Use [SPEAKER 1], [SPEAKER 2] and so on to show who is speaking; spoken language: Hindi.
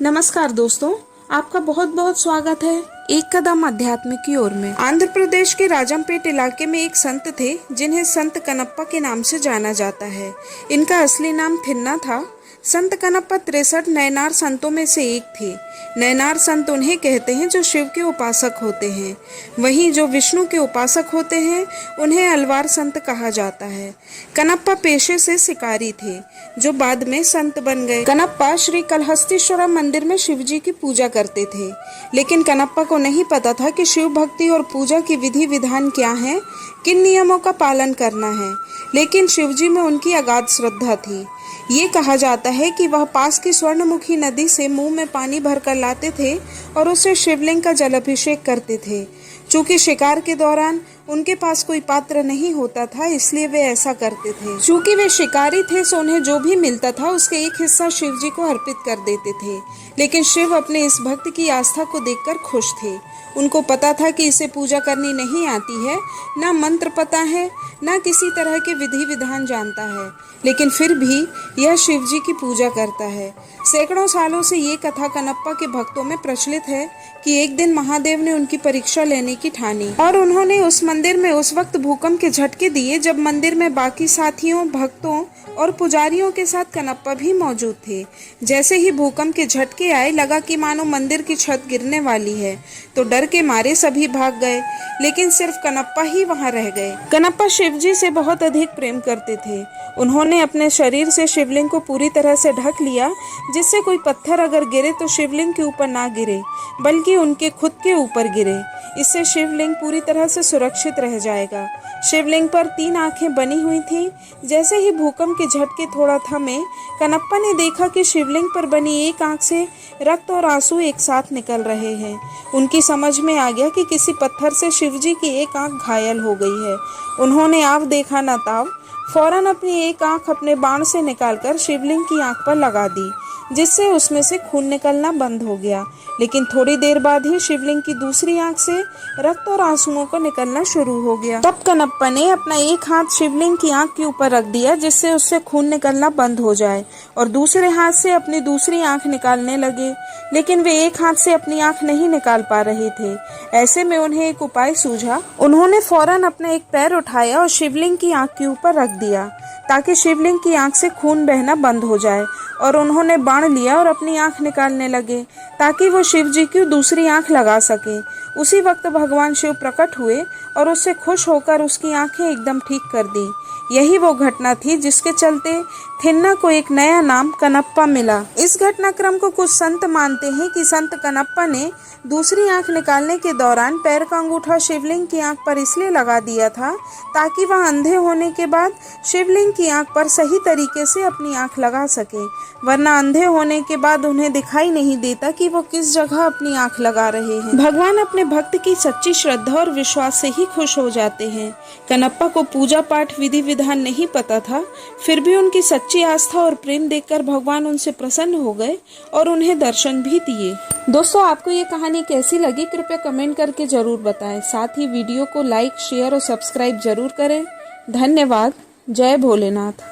[SPEAKER 1] नमस्कार दोस्तों, आपका बहुत बहुत स्वागत है एक कदम अध्यात्म की ओर में। आंध्र प्रदेश के राजमपेट इलाके में एक संत थे जिन्हें संत कनप्पा के नाम से जाना जाता है। इनका असली नाम थिन्ना था। संत कनप्पा 63 नयनार संतों में से एक थे। नयनार संत उन्हें कहते हैं जो शिव के उपासक होते हैं। वहीं जो विष्णु के उपासक होते हैं उन्हें अलवार संत कहा जाता है। कनप्पा पेशे से शिकारी थे जो बाद में संत बन गए। कनप्पा श्री कलहस्तीश्वरम मंदिर में शिव जी की पूजा करते थे, लेकिन कनप्पा को नहीं पता था कि शिव भक्ति और पूजा की विधि विधान क्या है, किन नियमों का पालन करना है। लेकिन शिव जी में उनकी अगाध श्रद्धा थी। ये कहा जाता है कि वह पास की स्वर्णमुखी नदी से मुंह में पानी भरकर लाते थे और उससे शिवलिंग का जलाभिषेक करते थे। चूंकि शिकार के दौरान उनके पास कोई पात्र नहीं होता था, इसलिए वे ऐसा करते थे। चूंकि वे शिकारी थे सो उन्हें जो भी मिलता था उसके एक हिस्सा शिव जी को अर्पित कर देते थे। लेकिन शिव अपने इस भक्त की आस्था को देखकर खुश थे। उनको पता था कि इसे पूजा करनी नहीं आती है, ना मंत्र पता है, ना किसी तरह के विधि विधान जानता है, लेकिन फिर भी यह शिव जी की पूजा करता है। सैकड़ों सालों से ये कथा कनप्पा के भक्तों में प्रचलित है कि एक दिन महादेव ने उनकी परीक्षा लेने की ठानी और उन्होंने उस मंदिर में उस वक्त भूकंप के झटके दिए जब मंदिर में बाकी साथियों, भक्तों और पुजारियों के साथ कनप्पा भी मौजूद थे। जैसे ही भूकंप के झटके आए, लगा कि मानो मंदिर की छत गिरने वाली है, तो डर के मारे सभी भाग गए, लेकिन सिर्फ कनप्पा ही वहां रह गए। कनप्पा शिव जी से बहुत अधिक प्रेम करते थे। उन्होंने अपने शरीर से शिवलिंग को पूरी तरह से ढक लिया, जिससे कोई पत्थर अगर गिरे तो शिवलिंग के ऊपर ना गिरे, बल्कि उनके खुद के ऊपर गिरे। इससे शिवलिंग पूरी तरह से सुरक्षित रह जाएगा। शिवलिंग पर 3 आंखें बनी हुई थीं। जैसे ही भूकंप के झटके थोड़ा थमे, कनप्पा ने देखा कि शिवलिंग पर बनी एक आंख से रक्त और आंसू एक साथ निकल रहे हैं। उनकी समझ में आ गया कि किसी पत्थर से शिवजी की एक आंख घायल हो गई है। उन्होंने आव देखा न ताव फौरन अपनी एक आंख अपने बाण से निकालकर शिवलिंग की आंख पर लगा दी, जिससे उसमें से खून निकलना बंद हो गया। लेकिन थोड़ी देर बाद ही शिवलिंग की दूसरी आंख से रक्त और आंसुओं को निकलना शुरू हो गया। तब कनप्पा ने अपना एक हाथ शिवलिंग की आंख के ऊपर रख दिया, जिससे उससे खून निकलना बंद हो जाए, और दूसरे हाथ से अपनी दूसरी आंख निकालने लगे। लेकिन वे एक हाथ से अपनी आंख नहीं निकाल पा रहे थे। ऐसे में उन्हें एक उपाय सूझा। उन्होंने फौरन अपना एक पैर उठाया और शिवलिंग की आंख के ऊपर रख दिया, ताकि शिवलिंग की आंख से खून बहना बंद हो जाए। और उन्होंने बाण लिया और अपनी आंख निकालने लगे, ताकि वो शिव जी की दूसरी आंख लगा सके। उसी वक्त भगवान शिव प्रकट हुए और उससे खुश होकर उसकी आंखें एकदम ठीक कर दी। यही वो घटना थी जिसके चलते थिन्ना को एक नया नाम कनप्पा मिला। इस घटनाक्रम को कुछ संत मानते हैं कि संत कनप्पा ने दूसरी आंख निकालने के दौरान पैर का अंगूठा शिवलिंग की आंख पर इसलिए लगा दिया था ताकि वह अंधे होने के बाद शिवलिंग की आंख पर सही तरीके से अपनी आंख लगा सके, वरना अंधे होने के बाद उन्हें दिखाई नहीं देता कि वो किस जगह अपनी आंख लगा रहे हैं। भगवान अपने भक्त की सच्ची श्रद्धा और विश्वास से ही खुश हो जाते हैं। कनप्पा को पूजा पाठ विधि विधान नहीं पता था, फिर भी उनकी सच्ची आस्था और प्रेम देखकर भगवान उनसे प्रसन्न हो गए और उन्हें दर्शन भी दिए। दोस्तों, आपको ये कहानी कैसी लगी कृपया कमेंट करके जरूर बताएं। साथ ही वीडियो को लाइक, शेयर और सब्सक्राइब जरूर करें। धन्यवाद। जय भोलेनाथ।